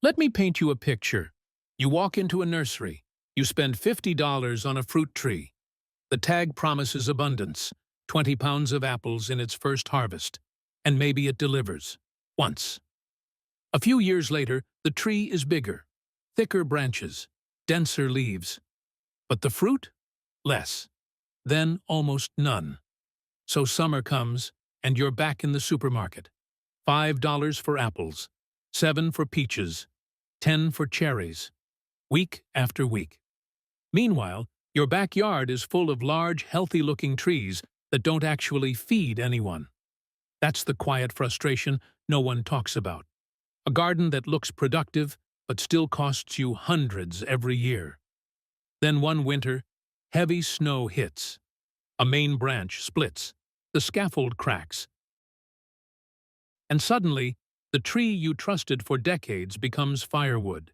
Let me paint you a picture. You walk into a nursery. You spend $50 on a fruit tree. The tag promises abundance, 20 pounds of apples in its first harvest, and maybe it delivers. Once. A few years later, the tree is bigger, thicker branches, denser leaves. But the fruit? Less. Then almost none. So summer comes, and you're back in the supermarket. $5 for apples, 7 for peaches, 10 for cherries, week after week. Meanwhile, your backyard is full of large, healthy-looking trees that don't actually feed anyone. That's the quiet frustration no one talks about. A garden that looks productive, but still costs you hundreds every year. Then one winter, heavy snow hits. A main branch splits, the scaffold cracks. And suddenly, the tree you trusted for decades becomes firewood.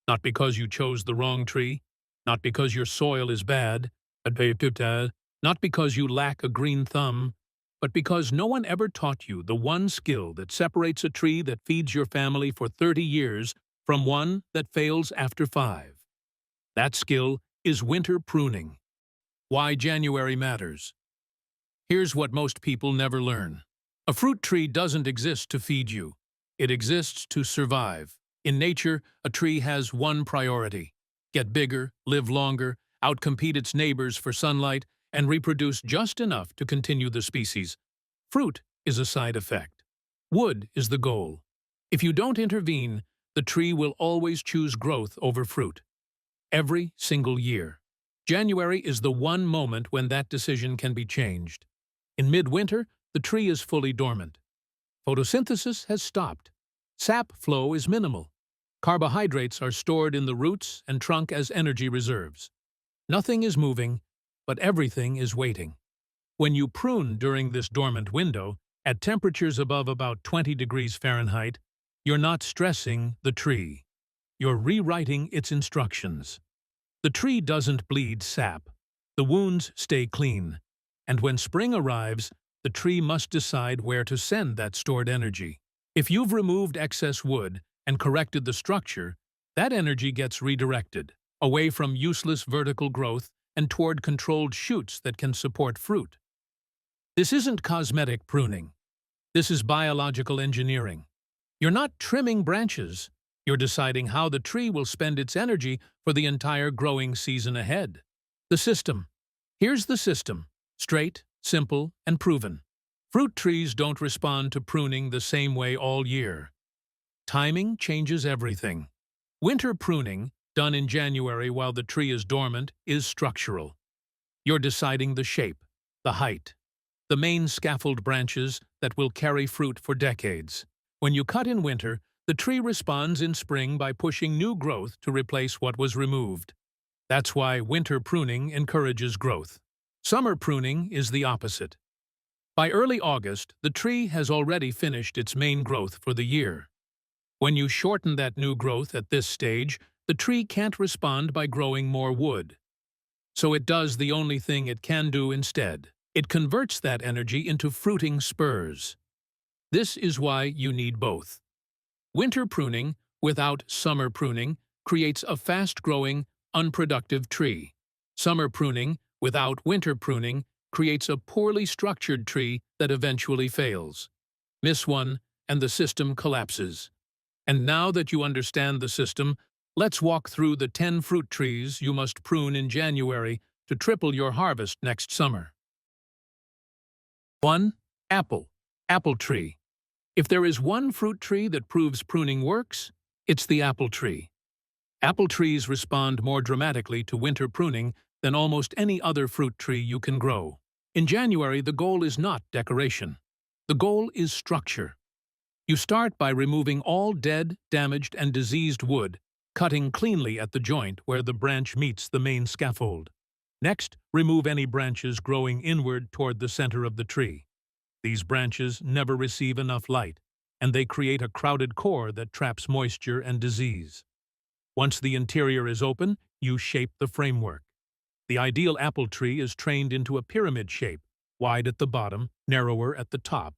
Not because you chose the wrong tree, not because your soil is bad, not because you lack a green thumb, but because no one ever taught you the one skill that separates a tree that feeds your family for 30 years from one that fails after 5. That skill is winter pruning. Why January matters. Here's what most people never learn. A fruit tree doesn't exist to feed you. It exists to survive. In nature, a tree has one priority: get bigger, live longer, outcompete its neighbors for sunlight, and reproduce just enough to continue the species. Fruit is a side effect. Wood is the goal. If you don't intervene, the tree will always choose growth over fruit. Every single year. January is the one moment when that decision can be changed. In midwinter, the tree is fully dormant. Photosynthesis has stopped. Sap flow is minimal. Carbohydrates are stored in the roots and trunk as energy reserves. Nothing is moving, but everything is waiting. When you prune during this dormant window, at temperatures above about 20 degrees Fahrenheit, you're not stressing the tree. You're rewriting its instructions. The tree doesn't bleed sap. The wounds stay clean. And when spring arrives, the tree must decide where to send that stored energy. If you've removed excess wood and corrected the structure, that energy gets redirected, away from useless vertical growth and toward controlled shoots that can support fruit. This isn't cosmetic pruning. This is biological engineering. You're not trimming branches. You're deciding how the tree will spend its energy for the entire growing season ahead. The system. Here's the system. Straight, simple, and proven. Fruit trees don't respond to pruning the same way all year. Timing changes everything. Winter pruning, done in January while the tree is dormant, is structural. You're deciding the shape, the height, the main scaffold branches that will carry fruit for decades. When you cut in winter, the tree responds in spring by pushing new growth to replace what was removed. That's why winter pruning encourages growth. Summer pruning is the opposite. By early August, the tree has already finished its main growth for the year. When you shorten that new growth at this stage, the tree can't respond by growing more wood. So it does the only thing it can do instead. It converts that energy into fruiting spurs. This is why you need both. Winter pruning, without summer pruning, creates a fast-growing, unproductive tree. Summer pruning, without winter pruning, creates a poorly structured tree that eventually fails. Miss one, and the system collapses. And now that you understand the system, let's walk through the 10 fruit trees you must prune in January to triple your harvest next summer. 1. Apple. Apple tree. If there is one fruit tree that proves pruning works, it's the apple tree. Apple trees respond more dramatically to winter pruning than almost any other fruit tree you can grow. In January, the goal is not decoration. The goal is structure. You start by removing all dead, damaged, and diseased wood, cutting cleanly at the joint where the branch meets the main scaffold. Next, remove any branches growing inward toward the center of the tree. These branches never receive enough light, and they create a crowded core that traps moisture and disease. Once the interior is open, you shape the framework. The ideal apple tree is trained into a pyramid shape, wide at the bottom, narrower at the top.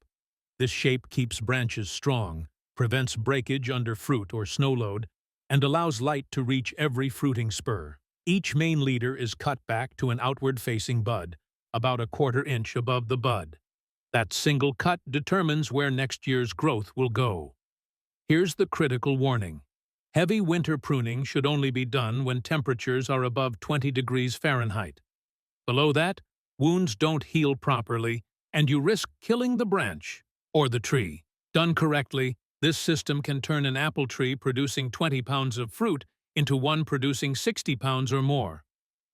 This shape keeps branches strong, prevents breakage under fruit or snow load, and allows light to reach every fruiting spur. Each main leader is cut back to an outward-facing bud, about a quarter inch above the bud. That single cut determines where next year's growth will go. Here's the critical warning. Heavy winter pruning should only be done when temperatures are above 20 degrees Fahrenheit. Below that, wounds don't heal properly, and you risk killing the branch or the tree. Done correctly, this system can turn an apple tree producing 20 pounds of fruit into one producing 60 pounds or more,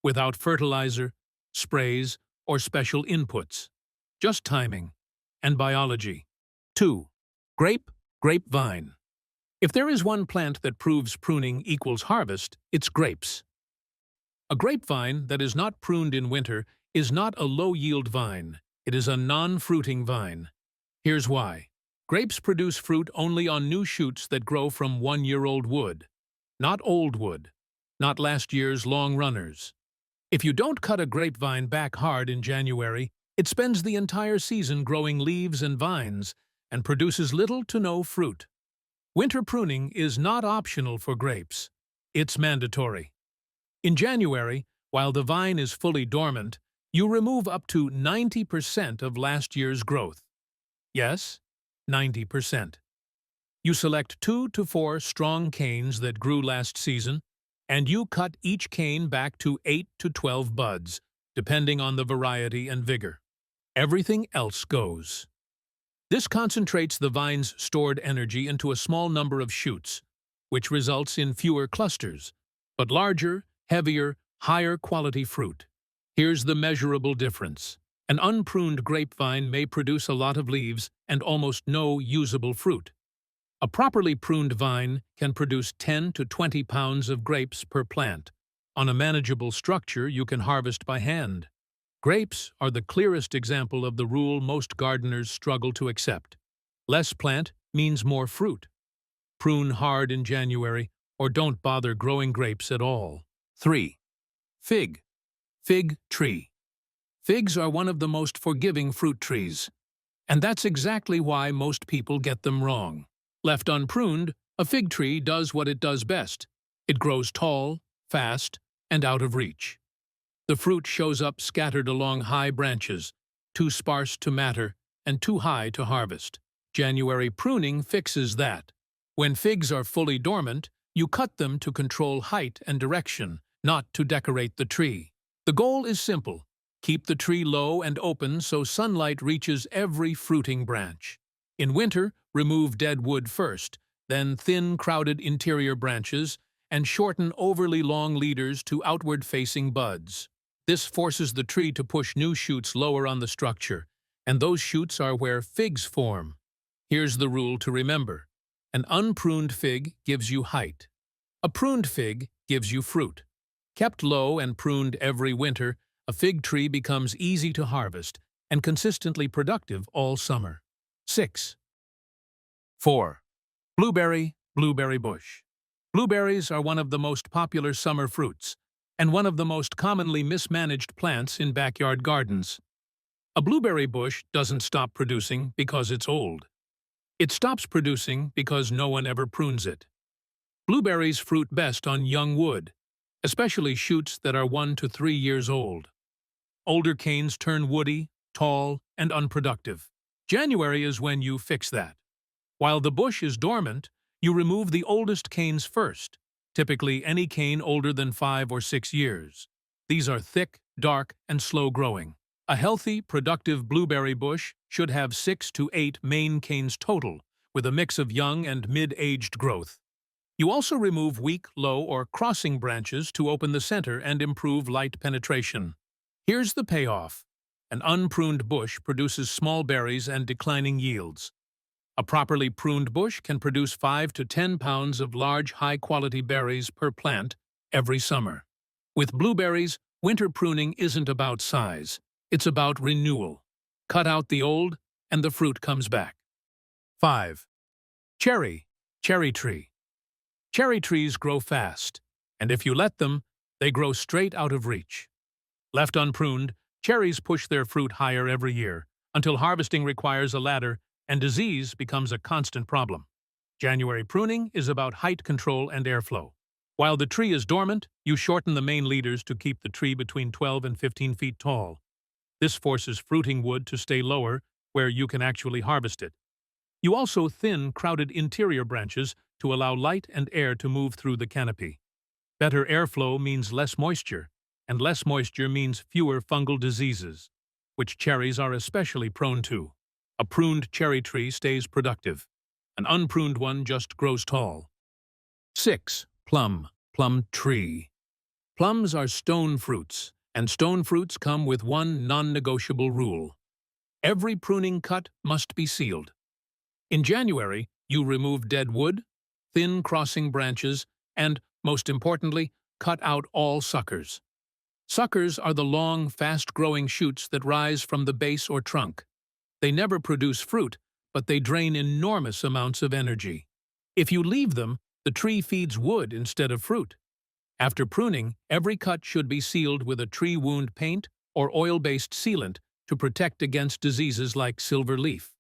without fertilizer, sprays, or special inputs. Just timing and biology. 2. Grapevine. If there is one plant that proves pruning equals harvest, it's grapes. A grapevine that is not pruned in winter is not a low-yield vine. It is a non-fruiting vine. Here's why. Grapes produce fruit only on new shoots that grow from one-year-old wood, not old wood, not last year's long runners. If you don't cut a grapevine back hard in January, it spends the entire season growing leaves and vines and produces little to no fruit. Winter pruning is not optional for grapes. It's mandatory. In January, while the vine is fully dormant, you remove up to 90% of last year's growth. Yes, 90%. You select 2 to 4 strong canes that grew last season, and you cut each cane back to 8 to 12 buds, depending on the variety and vigor. Everything else goes. This concentrates the vine's stored energy into a small number of shoots, which results in fewer clusters, but larger, heavier, higher quality fruit. Here's the measurable difference. An unpruned grapevine may produce a lot of leaves and almost no usable fruit. A properly pruned vine can produce 10 to 20 pounds of grapes per plant. On a manageable structure, you can harvest by hand. Grapes are the clearest example of the rule most gardeners struggle to accept. Less plant means more fruit. Prune hard in January, or don't bother growing grapes at all. 3. Fig tree. Figs are one of the most forgiving fruit trees, and that's exactly why most people get them wrong. Left unpruned, a fig tree does what it does best. It grows tall, fast, and out of reach. The fruit shows up scattered along high branches, too sparse to matter and too high to harvest. January pruning fixes that. When figs are fully dormant, you cut them to control height and direction, not to decorate the tree. The goal is simple. Keep the tree low and open so sunlight reaches every fruiting branch. In winter, remove dead wood first, then thin, crowded interior branches, and shorten overly long leaders to outward-facing buds. This forces the tree to push new shoots lower on the structure, and those shoots are where figs form. Here's the rule to remember. An unpruned fig gives you height. A pruned fig gives you fruit. Kept low and pruned every winter, a fig tree becomes easy to harvest and consistently productive all summer. 6. 4. Blueberry bush. Blueberries are one of the most popular summer fruits, and one of the most commonly mismanaged plants in backyard gardens. A blueberry bush doesn't stop producing because it's old. It stops producing because no one ever prunes it. Blueberries fruit best on young wood, especially shoots that are 1 to 3 years old. Older canes turn woody, tall, and unproductive. January is when you fix that. While the bush is dormant, you remove the oldest canes first, typically any cane older than 5 or 6 years. These are thick, dark, and slow-growing. A healthy, productive blueberry bush should have 6 to 8 main canes total, with a mix of young and mid-aged growth. You also remove weak, low, or crossing branches to open the center and improve light penetration. Here's the payoff. An unpruned bush produces small berries and declining yields. A properly pruned bush can produce 5 to 10 pounds of large, high-quality berries per plant every summer. With blueberries, winter pruning isn't about size. It's about renewal. Cut out the old, and the fruit comes back. 5. Cherry tree. Cherry trees grow fast, and if you let them, they grow straight out of reach. Left unpruned, cherries push their fruit higher every year, until harvesting requires a ladder and disease becomes a constant problem. January pruning is about height control and airflow. While the tree is dormant, you shorten the main leaders to keep the tree between 12 and 15 feet tall. This forces fruiting wood to stay lower, where you can actually harvest it. You also thin crowded interior branches to allow light and air to move through the canopy. Better airflow means less moisture, and less moisture means fewer fungal diseases, which cherries are especially prone to. A pruned cherry tree stays productive. An unpruned one just grows tall. 6. Plum tree. Plums are stone fruits, and stone fruits come with one non-negotiable rule. Every pruning cut must be sealed. In January, you remove dead wood, thin crossing branches, and, most importantly, cut out all suckers. Suckers are the long, fast-growing shoots that rise from the base or trunk. They never produce fruit, but they drain enormous amounts of energy. If you leave them, the tree feeds wood instead of fruit. After pruning, every cut should be sealed with a tree wound paint or oil-based sealant to protect against diseases like silver leaf.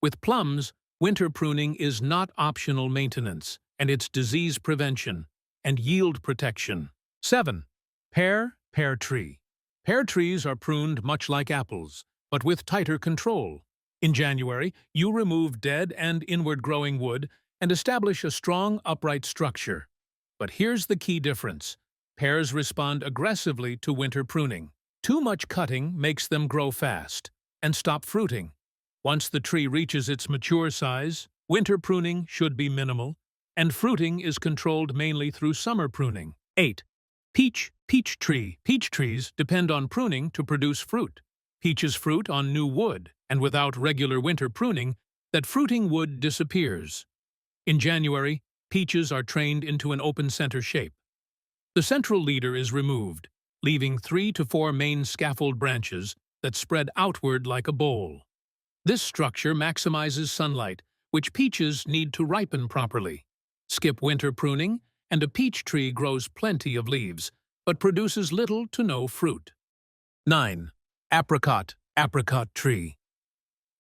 With plums, winter pruning is not optional maintenance, and it's disease prevention and yield protection. 7. Pear tree. Pear trees are pruned much like apples, but with tighter control. In January, you remove dead and inward-growing wood and establish a strong, upright structure. But here's the key difference. Pears respond aggressively to winter pruning. Too much cutting makes them grow fast and stop fruiting. Once the tree reaches its mature size, winter pruning should be minimal, and fruiting is controlled mainly through summer pruning. 8. Peach tree. Peach trees depend on pruning to produce fruit. Peaches fruit on new wood, and without regular winter pruning, that fruiting wood disappears. In January, peaches are trained into an open center shape. The central leader is removed, leaving 3 to 4 main scaffold branches that spread outward like a bowl. This structure maximizes sunlight, which peaches need to ripen properly. Skip winter pruning, and a peach tree grows plenty of leaves, but produces little to no fruit. 9. Apricot tree.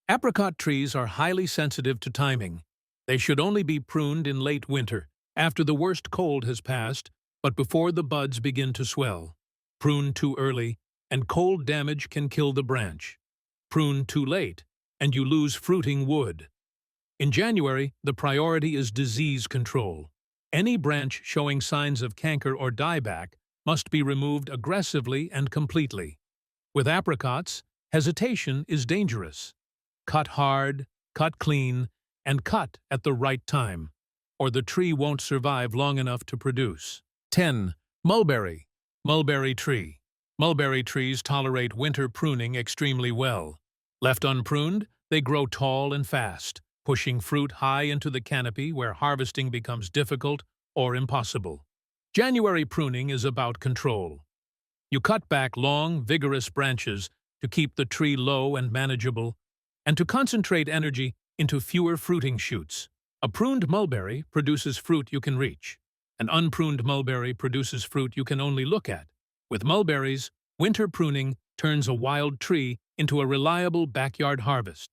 Apricot trees are highly sensitive to timing. They should only be pruned in late winter, after the worst cold has passed, but before the buds begin to swell. Prune too early, and cold damage can kill the branch. Prune too late, and you lose fruiting wood. In January, the priority is disease control. Any branch showing signs of canker or dieback must be removed aggressively and completely. With apricots, hesitation is dangerous. Cut hard, cut clean, and cut at the right time, or the tree won't survive long enough to produce. 10. Mulberry tree. Mulberry trees tolerate winter pruning extremely well. Left unpruned, they grow tall and fast, pushing fruit high into the canopy where harvesting becomes difficult or impossible. January pruning is about control. You cut back long, vigorous branches to keep the tree low and manageable, and to concentrate energy into fewer fruiting shoots. A pruned mulberry produces fruit you can reach. An unpruned mulberry produces fruit you can only look at. With mulberries, winter pruning turns a wild tree into a reliable backyard harvest.